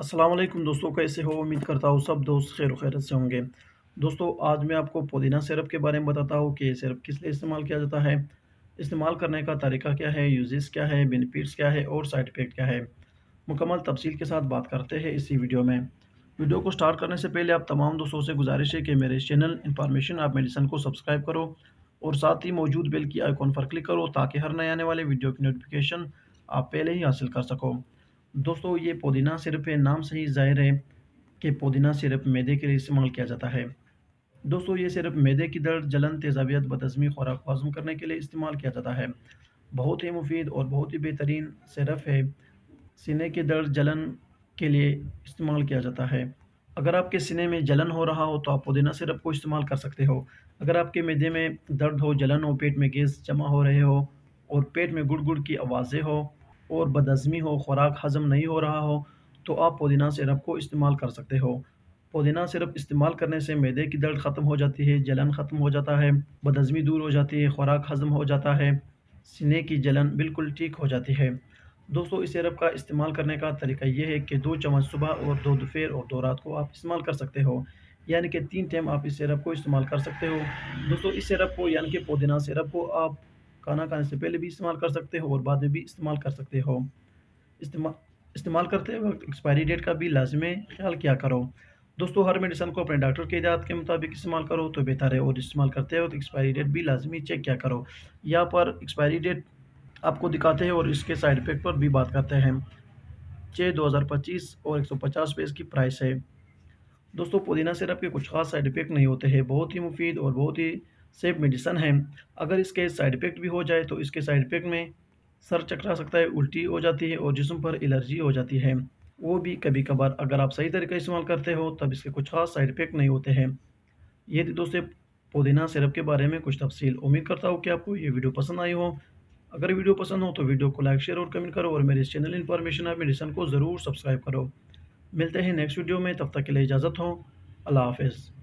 अस्सलाम वालेकुम दोस्तों, कैसे हो? उम्मीद करता हूँ सब दोस्त खैर खैरियत से होंगे। दोस्तों, आज मैं आपको पुदीना सिरप के बारे में बताता हूँ कि ये सिरप किस लिए इस्तेमाल किया जाता है, इस्तेमाल करने का तरीका क्या है, यूजेस क्या है, बेनिफिट्स क्या है और साइड इफ़ेक्ट क्या है। मुकम्मल तफसील के साथ बात करते हैं इसी वीडियो में। वीडियो को स्टार्ट करने से पहले आप तमाम दोस्तों से गुजारिश है कि मेरे इस चैनल इन्फॉर्मेशन ऑफ मेडिसिन को सब्सक्राइब करो और साथ ही मौजूद बेल की आइकॉन पर क्लिक करो ताकि हर नए आने वाले वीडियो की नोटिफिकेशन आप पहले ही हासिल कर सको। दोस्तों, ये पुदीना सिरप है, नाम से ही ज़ाहिर है कि पुदीना सिरप मैदे के लिए इस्तेमाल किया जाता है। दोस्तों, ये सिरप मैदे की दर्द, जलन, तेज़ाबियत, बदहज़मी, खुराक को हज़म करने के लिए इस्तेमाल किया जाता है। बहुत ही मुफ़ीद और बहुत ही बेहतरीन सिरप है। सीने के दर्द, जलन के लिए इस्तेमाल किया जाता है। अगर आपके सीने में जलन हो रहा हो तो आप पुदीना सिरप को इस्तेमाल कर सकते हो। अगर आपके मैदे में दर्द हो, जलन हो, पेट में गैस जमा हो रहे हो और पेट में गुड़-गुड़ की आवाज़ें हो और बदहज़मी हो, खुराक हज़म नहीं हो रहा हो, तो आप पुदीना सिरप को इस्तेमाल कर सकते हो। पुदीना सिरप इस्तेमाल करने से मैदे की दर्द ख़त्म हो जाती है, जलन ख़त्म हो जाता है, बदहज़मी दूर हो जाती है, खुराक हज़म हो जाता है, सीने की जलन बिल्कुल ठीक हो जाती है। दोस्तों, इस सिरप का इस्तेमाल करने का तरीका ये है कि 2 चम्मच सुबह और 2 दोपहर और 2 रात को आप इस्तेमाल कर सकते हो। यानी कि 3 टाइम आप इस सिरप को इस्तेमाल कर सकते हो। दोस्तों, इस सिरप को यानी कि पुदीना सिरप को आप खाना खाने से पहले भी इस्तेमाल कर सकते हो और बाद में भी इस्तेमाल कर सकते हो। इस्तेमा इस्तेमाल करते वक़्त एक्सपायरी डेट का भी लाज़िमी ख़्याल किया करो। दोस्तों, हर मेडिसिन को अपने डॉक्टर की हिदायत के मुताबिक इस्तेमाल करो तो बेहतर है और इस्तेमाल करते वक़्त एक्सपायरी डेट भी लाज़िमी चेक किया करो। यहाँ पर एक्सपायरी डेट आपको दिखाते हैं और इसके साइड इफ़ेक्ट पर भी बात करते हैं। 6 2025 और 150 रुपए इसकी प्राइस है। दोस्तों, पुदीना सिरप के कुछ ख़ास साइड इफ़ेक्ट नहीं होते हैं, बहुत ही मुफ़ीद और बहुत ही सेफ़ मेडिसिन है। अगर इसके साइड इफ़ेक्ट भी हो जाए तो इसके साइड इफ़ेक्ट में सर चकरा सकता है, उल्टी हो जाती है और जिस्म पर एलर्जी हो जाती है। वो भी कभी-कभार अगर आप सही तरीके से इस्तेमाल करते हो तब इसके कुछ ख़ास साइड इफ़ेक्ट नहीं होते हैं। ये थी दोस्तों पुदीना सिरप के बारे में कुछ तफ़सील। उम्मीद करता हूँ कि आपको ये वीडियो पसंद आई हो। अगर वीडियो पसंद हो तो वीडियो को लाइक, शेयर और कमेंट करो और मेरे इस चैनल इन्फॉर्मेशन ऑफ मेडिसिन को ज़रूर सब्सक्राइब करो। मिलते हैं नेक्स्ट वीडियो में, तब तक के लिए इजाज़त हो। अल्लाह हाफ़िज़।